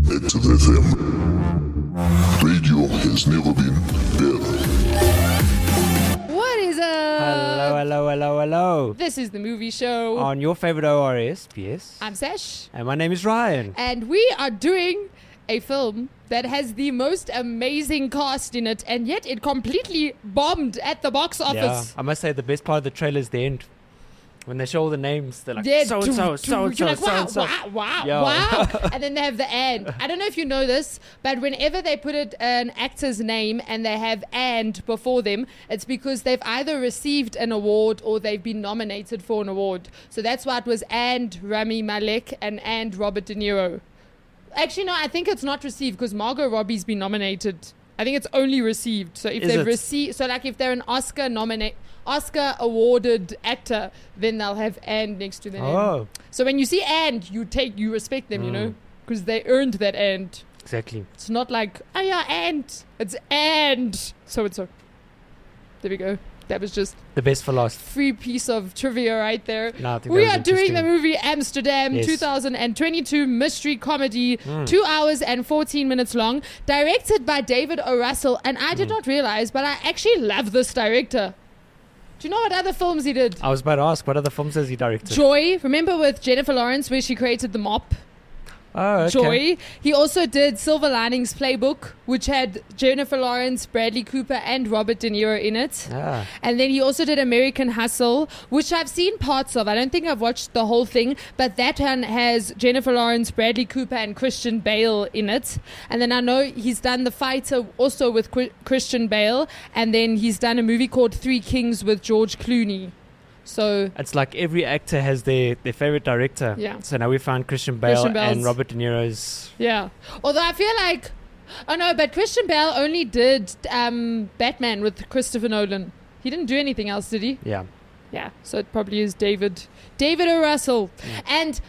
Active FM. Radio has never been better. What is up? Hello. This is the movie show. On your favorite ORS, yes. I'm Sash. And my name is Ryan. And we are doing a film that has the most amazing cast in it, and yet it completely bombed at the box office. Yeah, I must say the best part of the trailer is the end. When they show all the names, they're like, so-and-so. You're like, wow. And then they have the and. I don't know if you know this, but whenever they put an actor's name and they have and before them, it's because they've either received an award or they've been nominated for an award. So that's why it was and Rami, Malek and Robert De Niro. Actually, no, I think it's not received because Margot Robbie's been nominated. I think it's only received. So if they've received, so like if they're an Oscar awarded actor, then they'll have and next to their name. So when you see and, you respect them, you know, because they earned that and. Exactly. It's not like, oh yeah, and. It's and. So there we go. That was just the best for last. Free piece of trivia right there. No, I think we are doing the movie Amsterdam, yes. 2022 mystery comedy, 2 hours and 14 minutes long, directed by David O. Russell. And I did not realize, but I actually love this director. Do you know what other films he did? I was about to ask, what other films has he directed? Joy. Remember with Jennifer Lawrence where she created the mop? Oh, okay. Joy. He also did Silver Linings Playbook, which had Jennifer Lawrence, Bradley Cooper, and Robert De Niro in it. And then he also did American Hustle, which I've seen parts of. I don't think I've watched the whole thing, but that one has Jennifer Lawrence, Bradley Cooper, and Christian Bale in it. And then I know he's done The Fighter also with Christian Bale, and then he's done a movie called Three Kings with George Clooney. So it's like every actor has their favorite director. Yeah. So now we found Christian Bale and Robert De Niro's. Yeah. Although I feel like, but Christian Bale only did Batman with Christopher Nolan. He didn't do anything else, did he? Yeah. Yeah. So it probably is David O. Russell. And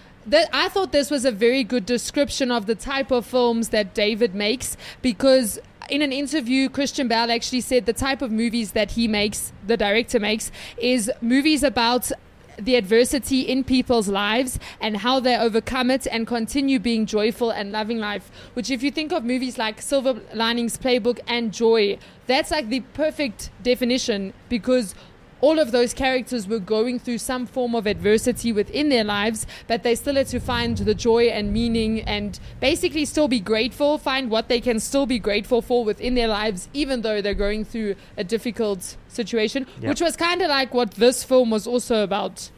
I thought this was a very good description of the type of films that David makes, because in an interview, Christian Bale actually said the type of movies that he makes, the director makes, is movies about the adversity in people's lives and how they overcome it and continue being joyful and loving life. Which, if you think of movies like Silver Linings Playbook and Joy, that's like the perfect definition, because all of those characters were going through some form of adversity within their lives, but they still had to find the joy and meaning and basically still be grateful, find what they can still be grateful for within their lives, even though they're going through a difficult situation, which was kind of like what this film was also about.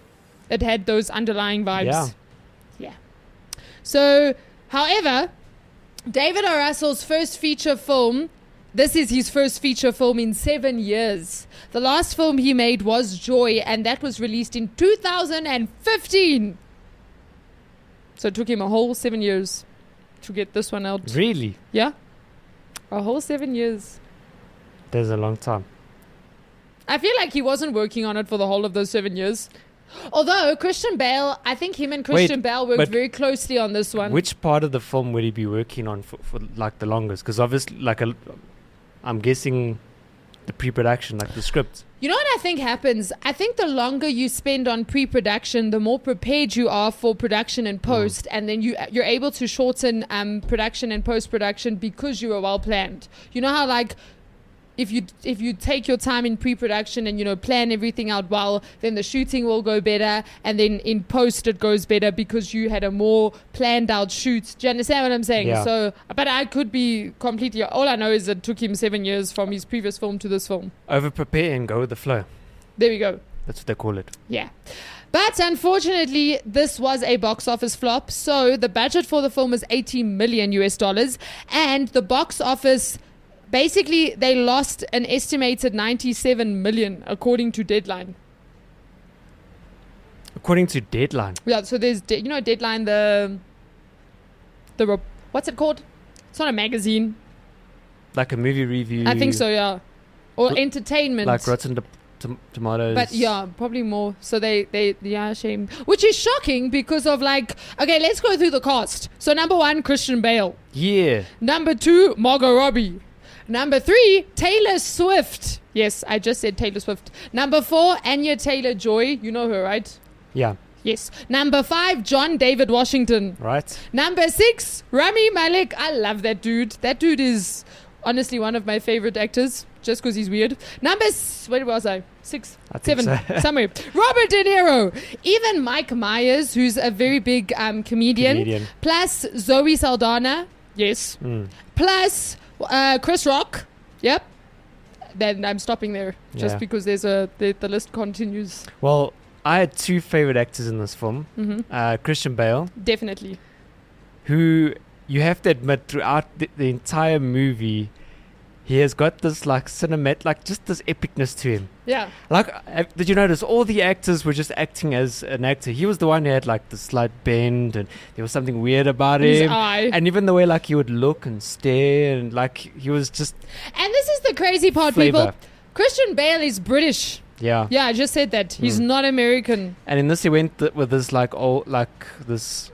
It had those underlying vibes. Yeah. So, however, David O. Russell's first feature film, this is his first feature film in 7 years. The last film he made was Joy, and that was released in 2015. So it took him a whole 7 years to get this one out. Really? Yeah. A whole 7 years. That's a long time. I feel like he wasn't working on it for the whole of those 7 years. Although Christian Bale, I think him and Christian Bale worked very closely on this one. Which part of the film would he be working on for like the longest? Because obviously, I'm guessing the pre-production, like the script. You know what I think happens? I think the longer you spend on pre-production, the more prepared you are for production and post, and then you're able to shorten production and post-production because you were well planned. You know how like if you take your time in pre-production and plan everything out well, then the shooting will go better, and then in post it goes better because you had a more planned out shoot. Do you understand what I'm saying? Yeah. So, but I could be completely. All I know is it took him 7 years from his previous film to this film. Over prepare and go with the flow. There we go. That's what they call it. Yeah. But unfortunately, this was a box office flop. So the budget for the film was $80 million, and the box office. Basically, they lost an estimated 97 million, according to Deadline. According to Deadline? Yeah, so there's, Deadline, what's it called? It's not a magazine. Like a movie review? I think so, yeah. Or entertainment. Like Rotten Tomatoes. But yeah, probably more. So they shame. Which is shocking because of okay, let's go through the cast. So number 1, Christian Bale. Yeah. Number 2, Margot Robbie. Number 3, Taylor Swift. Yes, I just said Taylor Swift. Number 4, Anya-Taylor Joy. You know her, right? Yeah. Yes. Number 5, John David Washington. Right? Number 6, Rami Malek. I love that dude. That dude is honestly one of my favorite actors, just because he's weird. Where was I? 6, I think 7, so. somewhere. Robert De Niro. Even Mike Myers, who's a very big comedian. Plus Zoe Saldana. Yes. Plus Chris Rock. Yep. Then I'm stopping there, just because there's the list continues. Well, I had 2 favorite actors in this film. Christian Bale. Definitely. Who, you have to admit, throughout the entire movie, he has got this like cinematic, like just this epicness to him. Yeah. Like, did you notice all the actors were just acting as an actor? He was the one who had like the slight bend, and there was something weird about His him. eye. And even the way like he would look and stare, and like he was just. And this is the crazy part, flavor. people. Christian Bale is British. Yeah. Yeah, I just said that. He's not American. And in this, he went with this like this.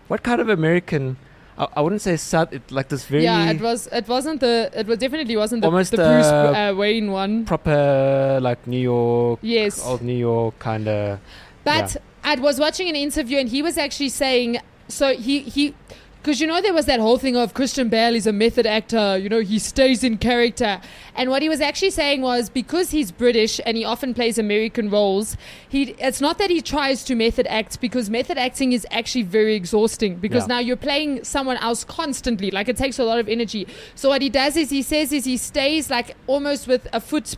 What kind of American? I wouldn't say South. Like this very. Yeah, it definitely wasn't the almost Bruce Wayne one. Proper like New York. Yes. Old New York kind of. But I was watching an interview, and he was actually saying, so he because there was that whole thing of Christian Bale is a method actor, he stays in character. And what he was actually saying was, because he's British and he often plays American roles, it's not that he tries to method act, because method acting is actually very exhausting, because now you're playing someone else constantly, like it takes a lot of energy. So what he does is he stays like almost with a foot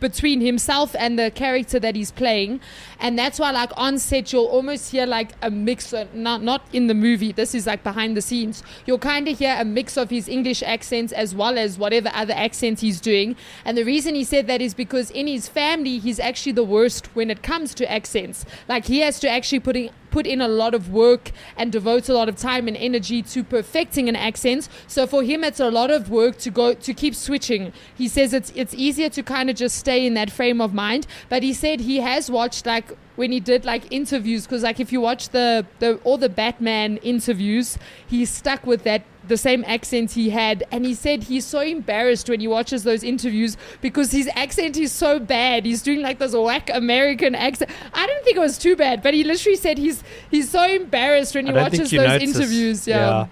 between himself and the character that he's playing, and that's why like on set you'll almost hear like a mix not in the movie, this is like behind the scenes, you'll kind of hear a mix of his English accents as well as whatever other accent he's doing. And the reason he said that is because in his family he's actually the worst when it comes to accents. Like he has to actually put in a lot of work and devote a lot of time and energy to perfecting an accent. So for him it's a lot of work to keep switching. He says it's easier to kind of just stay in that frame of mind. But he said he has watched like when he did like interviews, because like if you watch all the Batman interviews, he's stuck with the same accent he had, and he said he's so embarrassed when he watches those interviews because his accent is so bad. He's doing like this whack American accent. I didn't think it was too bad, but he literally said he's so embarrassed when he watches those interviews. Yeah.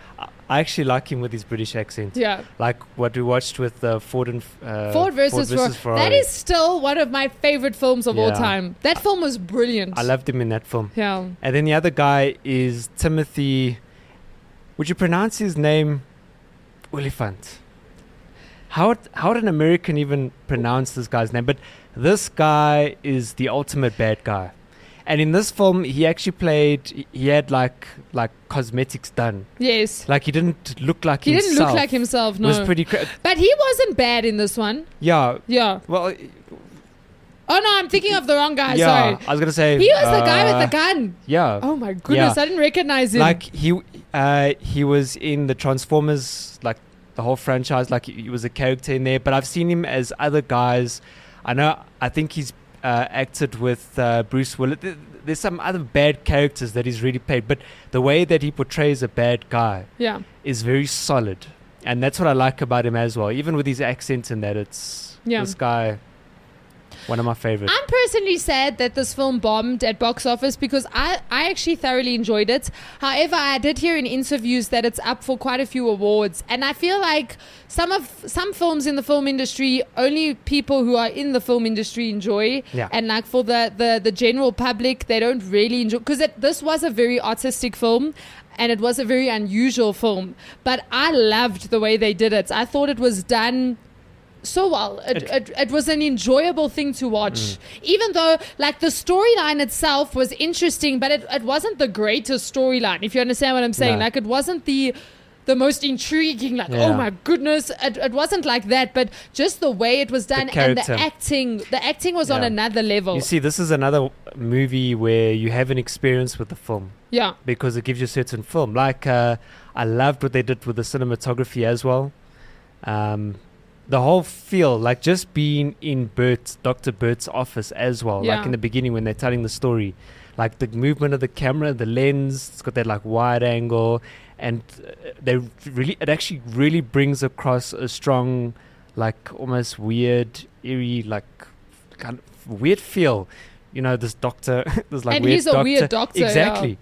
I actually like him with his British accent. Yeah. Like what we watched with Ford versus Ferrari. That is still one of my favorite films of all time. That film was brilliant. I loved him in that film. Yeah. And then the other guy is Timothy. Would you pronounce his name Oliphant? How would an American even pronounce this guy's name? But this guy is the ultimate bad guy. And in this film, he actually he had like cosmetics done. Yes. Like he didn't look like himself. He didn't look like himself, no. It was pretty but he wasn't bad in this one. Yeah. Yeah. Well. Oh no, I'm thinking of the wrong guy. Yeah, sorry. I was gonna say he was the guy with the gun. Yeah. Oh my goodness, yeah. I didn't recognize him. Like he was in the Transformers, like the whole franchise. Like he was a character in there. But I've seen him as other guys. I think he's acted with Bruce Willis. There's some other bad characters that he's really played. But the way that he portrays a bad guy is very solid, and that's what I like about him as well. Even with his accent and that, it's this guy. One of my favorites. I'm personally sad that this film bombed at box office because I actually thoroughly enjoyed it. However, I did hear in interviews that it's up for quite a few awards. And I feel like some films in the film industry, only people who are in the film industry enjoy. Yeah. And like for the general public, they don't really enjoy. Because this was a very artistic film. And it was a very unusual film. But I loved the way they did it. I thought it was done so well. It was an enjoyable thing to watch, even though like the storyline itself was interesting, but it wasn't the greatest storyline, if you understand what I'm saying. No. Like it wasn't the most intriguing, like oh my goodness, it wasn't like that, but just the way it was done and the acting was on another level. You see, this is another movie where you have an experience with the film, because it gives you a certain film. Like I loved what they did with the cinematography as well. The whole feel, like just being in Dr. Bert's office as well, like in the beginning when they're telling the story, like the movement of the camera, the lens, it's got that like wide angle, and it actually really brings across a strong, like almost weird, eerie, like kind of weird feel this doctor, this like and weird he's a doctor. weird doctor. Exactly. Yeah.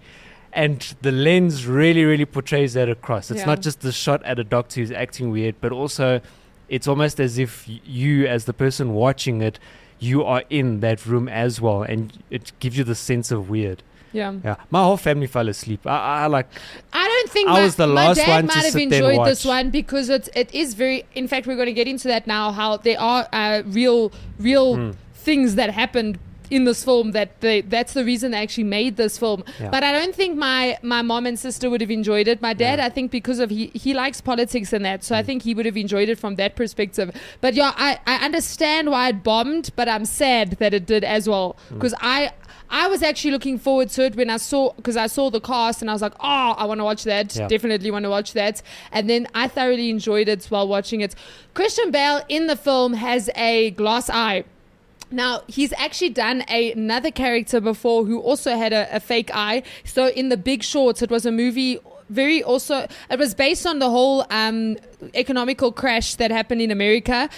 And the lens really, really portrays that across. It's Yeah. not just the shot at a doctor who's acting weird, but also it's almost as if you, as the person watching it, you are in that room as well, and it gives you the sense of weird. Yeah. My whole family fell asleep. I don't think I was the my last dad one might to have sit there and enjoyed this watch. one because it is very. In fact, we're going to get into that now. How there are real things that happened in this film that's the reason they actually made this film. Yeah. But I don't think my mom and sister would have enjoyed it. My dad, I think, because of he likes politics and that, so I think he would have enjoyed it from that perspective. But yeah, I understand why it bombed, but I'm sad that it did as well, because I was actually looking forward to it when I saw the cast and I was like, oh, I want to watch that. Yeah. Definitely want to watch that. And then I thoroughly enjoyed it while watching it. Christian Bale in the film has a glass eye. Now, he's actually done another character before who also had a fake eye. So in The Big Short, it was a movie it was based on the whole economical crash that happened in America.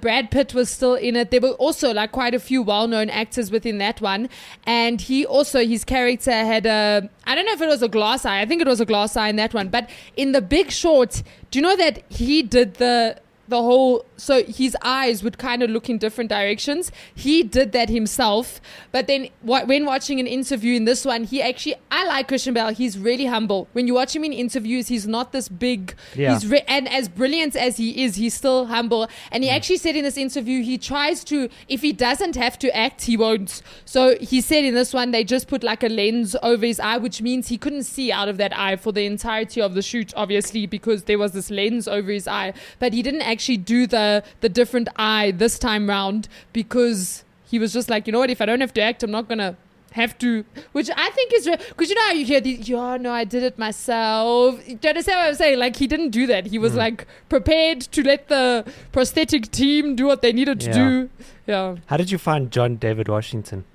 Brad Pitt was still in it. There were also like quite a few well-known actors within that one. And his character had I don't know if it was a glass eye. I think it was a glass eye in that one. But in The Big Short, do you know that he did the whole, so his eyes would kind of look in different directions. He did that himself. But then when watching an interview in this one, I like Christian Bale. He's really humble. When you watch him in interviews, he's not this big. Yeah. And as brilliant as he is, he's still humble. And he actually said in this interview, he tries to, if he doesn't have to act, he won't. So he said in this one, they just put like a lens over his eye, which means he couldn't see out of that eye for the entirety of the shoot, obviously, because there was this lens over his eye. But he didn't actually do the different eye this time round, because he was just like, you know what, if I don't have to act, I'm not gonna have to, which I think is because you know how you hear these, no, I did it myself. Do you understand what I'm saying? Like, he didn't do that. He was like prepared to let the prosthetic team do what they needed to do. Yeah. How did you find John David Washington?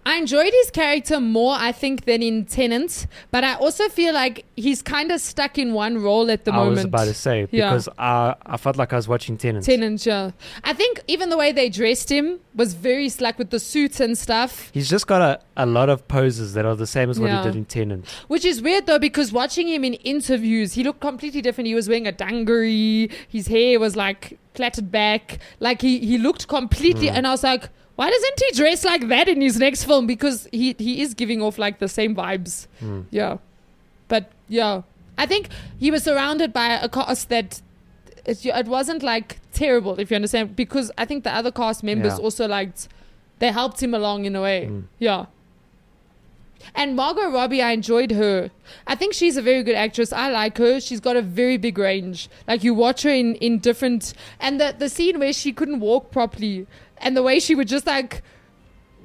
I enjoyed his character more, I think, than in Tenant, but I also feel like he's kind of stuck in one role at the moment. I was about to say, because I felt like I was watching Tenant. Tenant, yeah. I think even the way they dressed him was very like with the suits and stuff. He's just got a lot of poses that are the same as what he did in Tenant. Which is weird though, because watching him in interviews, he looked completely different. He was wearing a dungaree, his hair was like plaited back, like he looked completely, and I was like, why doesn't he dress like that in his next film? Because he is giving off like the same vibes. Yeah. But yeah, I think he was surrounded by a cast that it wasn't like terrible, if you understand, because I think the other cast members also they helped him along in a way. Yeah. And Margot Robbie, I enjoyed her. I think she's a very good actress. I like her. She's got a very big range. Like, you watch her in different, and the scene where she couldn't walk properly, and the way she would just like,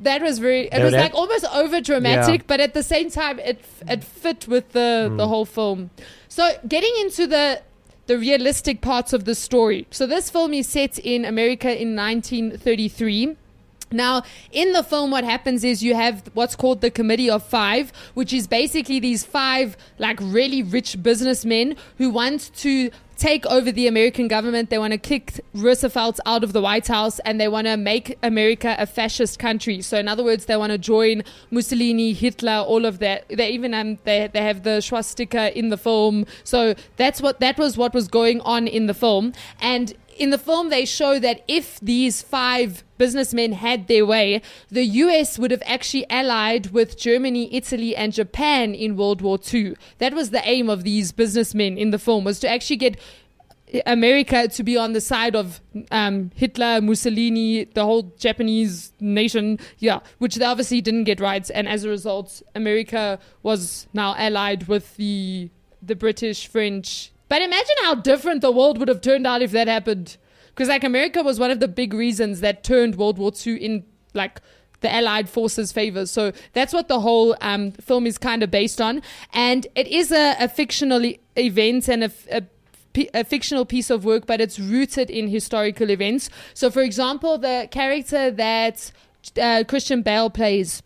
that was very, it was like almost over dramatic, but at the same time it fit with the whole film. So getting into the realistic parts of the story. So this film is set in America in 1933. Now, in the film, what happens is you have what's called the Committee of Five, which is basically these 5 like really rich businessmen who want to take over the American government. They want to kick Roosevelt out of the White House, and they want to make America a fascist country. So in other words, they want to join Mussolini, Hitler, all of that. They even they have the swastika in the film. So that was what was going on in the film. And in the film, they show that if these 5 businessmen had their way, the US would have actually allied with Germany, Italy, and Japan in World War II. That was the aim of these businessmen in the film, was to actually get America to be on the side of Hitler, Mussolini, the whole Japanese nation, which they obviously didn't get right. And as a result, America was now allied with the British, French. But imagine how different the world would have turned out if that happened. Because like America was one of the big reasons that turned World War II in like the Allied forces' favor. So that's what the whole film is kind of based on. And it is a fictional event and a fictional piece of work, but it's rooted in historical events. So for example, the character that Christian Bale plays,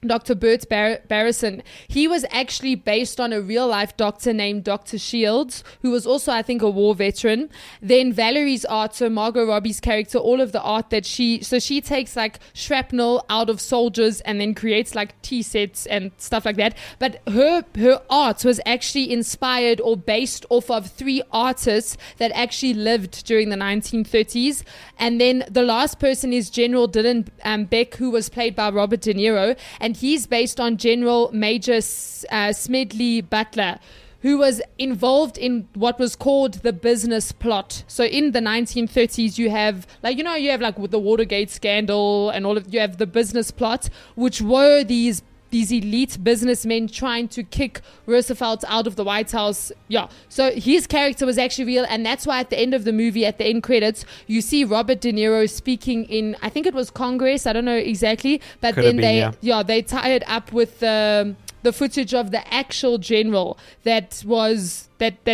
Dr. Bert Barrison. He was actually based on a real-life doctor named Dr. Shields, who was also, I think, a war veteran. Then Valerie's art, so Margot Robbie's character, all of the art that she takes like shrapnel out of soldiers and then creates like tea sets and stuff like that. But her art was actually inspired or based off of 3 artists that actually lived during the 1930s. And then the last person is General Dylan Beck, who was played by Robert De Niro. And he's based on General Major Smedley Butler, who was involved in what was called the business plot. So in the 1930s, you have like with the Watergate scandal and you have the business plot, which were these elite businessmen trying to kick Roosevelt out of the White House. Yeah. So his character was actually real. And that's why at the end of the movie, at the end credits, you see Robert De Niro speaking in, I think it was Congress. I don't know exactly. But then they tie it up with the footage of the actual general that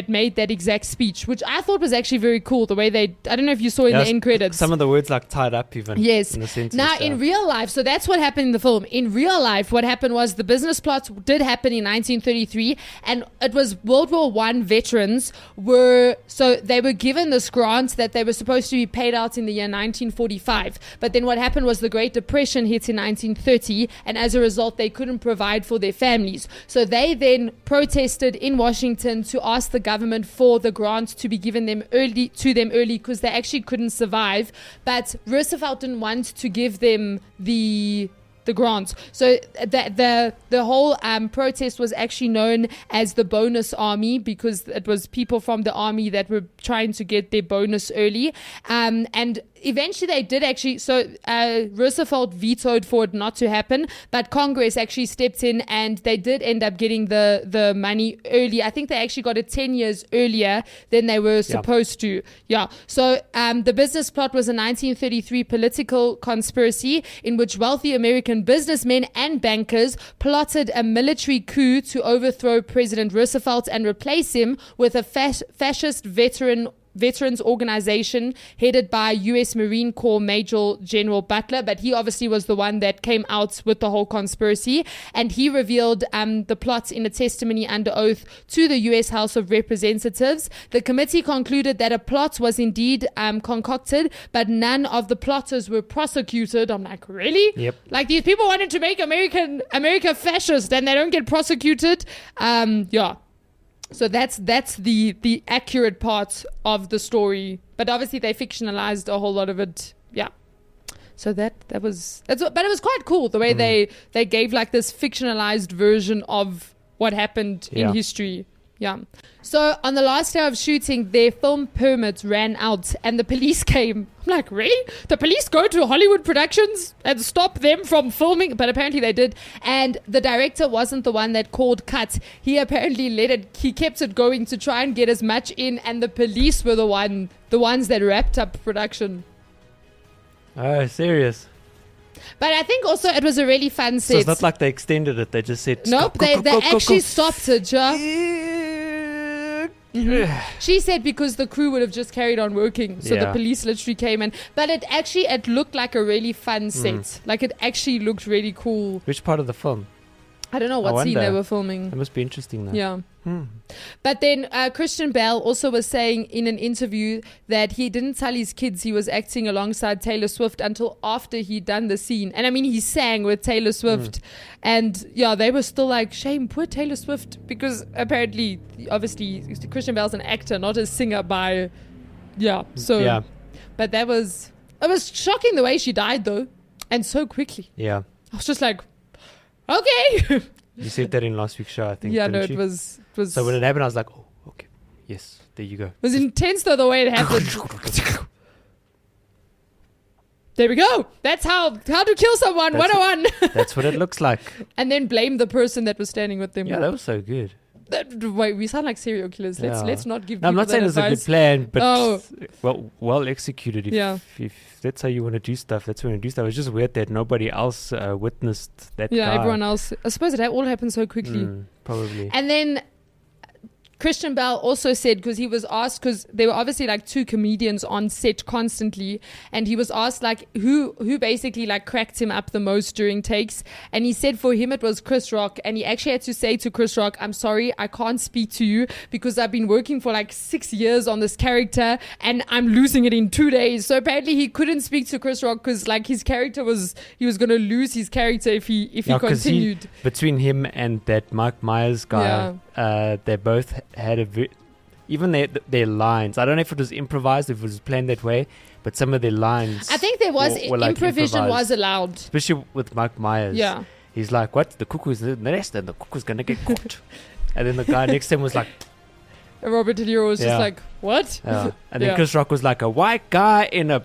made that exact speech, which I thought was actually very cool. The way I don't know if you saw in the end credits. Some of the words like tied up even. Yes. In the sentence. Now, in real life, so that's what happened in the film. In real life, what happened was the business plots did happen in 1933, and it was World War I veterans they were given this grant that they were supposed to be paid out in the year 1945. But then what happened was the Great Depression hit in 1930, and as a result, they couldn't provide for their families. So they then protested in Washington to ask the government for the grant to be given them early because they actually couldn't survive. But Roosevelt didn't want to give them the grant. So the whole protest was actually known as the bonus army, because it was people from the army that were trying to get their bonus early. And eventually they did actually, Roosevelt vetoed for it not to happen, but Congress actually stepped in and they did end up getting the money early. I think they actually got it 10 years earlier than they were supposed to. Yeah. So the business plot was a 1933 political conspiracy in which wealthy American businessmen and bankers plotted a military coup to overthrow President Roosevelt and replace him with a fascist veterans organization headed by U.S. Marine Corps Major General Butler, but he obviously was the one that came out with the whole conspiracy, and he revealed the plot in a testimony under oath to the U.S. House of Representatives. The committee concluded that a plot was indeed concocted, but none of the plotters were prosecuted. I'm like, really? Yep. Like, these people wanted to make America fascist and they don't get prosecuted? So that's the accurate part of the story, but obviously they fictionalized a whole lot of it. Yeah. So but it was quite cool the way they gave like this fictionalized version of what happened in history. Yeah. So on the last day of shooting, their film permit ran out and the police came. I'm like, really? The police go to Hollywood productions and stop them from filming? But apparently they did. And the director wasn't the one that called cut. He apparently he kept it going to try and get as much in, and the police were the ones that wrapped up production. Oh, serious? But I think also it was a really fun set. So it's not like they extended it. They just said... Nope, they actually stopped it, She said because the crew would have just carried on working. So the police literally came in. But it looked like a really fun set. Like, it actually looked really cool. Which part of the film? I don't know what scene they were filming. That must be interesting though. Yeah. But then Christian Bale also was saying in an interview that he didn't tell his kids he was acting alongside Taylor Swift until after he'd done the scene. And I mean, he sang with Taylor Swift. And they were still like, shame, poor Taylor Swift. Because apparently, obviously, Christian Bale's an actor, not a singer by... Yeah. So... Yeah. But it was shocking the way she died though. And so quickly. Yeah. I was just like... Okay. You said that in last week's show, I think. Yeah, no, it was. So when it happened, I was like, oh, okay. Yes, there you go. It was intense though, the way it happened. There we go. That's how to kill someone, 101. That's what it looks like. And then blame the person that was standing with them. Yeah, that was so good. Wait, we sound like serial killers. Let's not give. No, I'm not saying it's a good plan, but well executed. If that's how you want to do stuff, that's how you want to do stuff. It's just weird that nobody else witnessed that. Yeah, guy. Everyone else. I suppose it all happened so quickly. Probably. And then Christian Bale also said, because he was asked, because there were obviously like two comedians on set constantly, and he was asked like who basically like cracked him up the most during takes, and he said for him it was Chris Rock, and he actually had to say to Chris Rock, I'm sorry, I can't speak to you because I've been working for like 6 years on this character and I'm losing it in 2 days. So apparently he couldn't speak to Chris Rock because like his character he was going to lose his character if he continued. Between him and that Mike Myers guy, they both had even their lines. I don't know if it was improvised, if it was planned that way, but some of their lines. I think there was were like improvisation was allowed, especially with Mike Myers. Yeah, he's like, "What? The cuckoo's in the nest, and the cuckoo's gonna get cooked." And then the guy next to him was like, Robert De Niro was just like, "What?" Yeah. And then Chris Rock was like, "A white guy in a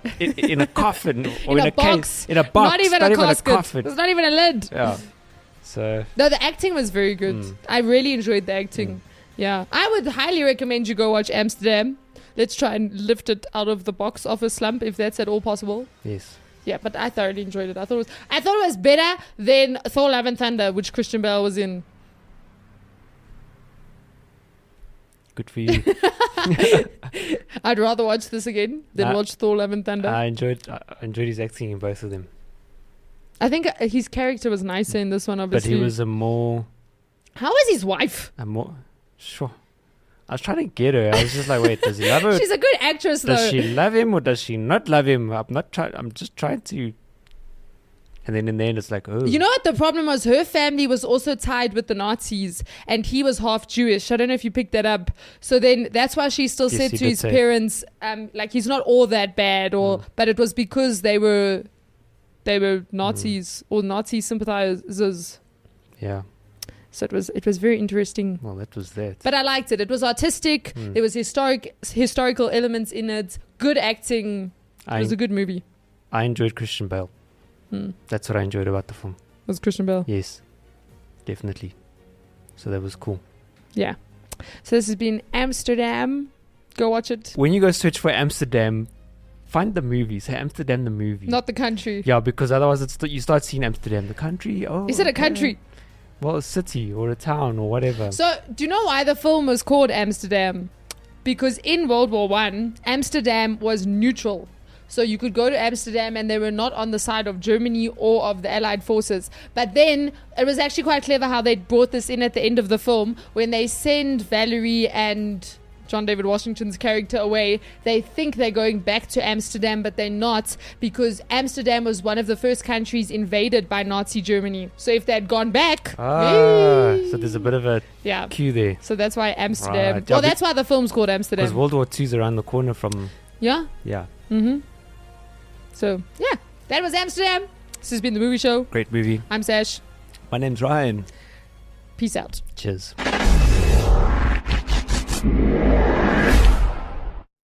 coffin or in a box, in a box, not even a casket. Coffin. It's not even a lid." Yeah. So no, the acting was very good. I really enjoyed the acting. Yeah, I would highly recommend you go watch Amsterdam. Let's try and lift it out of the box office slump if that's at all possible. Yes. Yeah, but I thoroughly enjoyed it. I thought it was better than Thor: Love and Thunder, which Christian Bale was in. Good for you. I'd rather watch this again than watch Thor: Love and Thunder. I enjoyed his acting in both of them. I think his character was nicer in this one, obviously. But he was a more... How is his wife? A more... Sure. I was trying to get her. I was just like, wait, does he love her? She's a good actress, though. Does she love him or does she not love him? I'm just trying to... And then in the end, it's like, oh. You know what the problem was? Her family was also tied with the Nazis, and he was half Jewish. I don't know if you picked that up. So then that's why she still said to his parents, like, he's not all that bad, but it was because they were Nazis or Nazi sympathizers. Yeah. So it was very interesting. Well, that was that. But I liked it. It was artistic. There was historical elements in it. Good acting. It was a good movie. I enjoyed Christian Bale. That's what I enjoyed about the film. Was Christian Bale? Yes, definitely. So that was cool. Yeah. So this has been Amsterdam. Go watch it. When you go search for Amsterdam, find the movie. Say Amsterdam the movie. Not the country. Yeah, because otherwise you start seeing Amsterdam the country. Oh, is it a country? Well, a city or a town or whatever. So do you know why the film was called Amsterdam? Because in World War I, Amsterdam was neutral. So you could go to Amsterdam and they were not on the side of Germany or of the Allied forces. But then it was actually quite clever how they brought this in at the end of the film. When they send Valerie and John David Washington's character away, they think they're going back to Amsterdam, but they're not, because Amsterdam was one of the first countries invaded by Nazi Germany. So if they had gone back... so there's a bit of a cue there. So that's why Amsterdam... Right. Well, that's why the film's called Amsterdam. Because World War II's around the corner from... Yeah? Yeah. Mm-hmm. So, yeah, that was Amsterdam. This has been The Movie Show. Great movie. I'm Sash. My name's Ryan. Peace out. Cheers.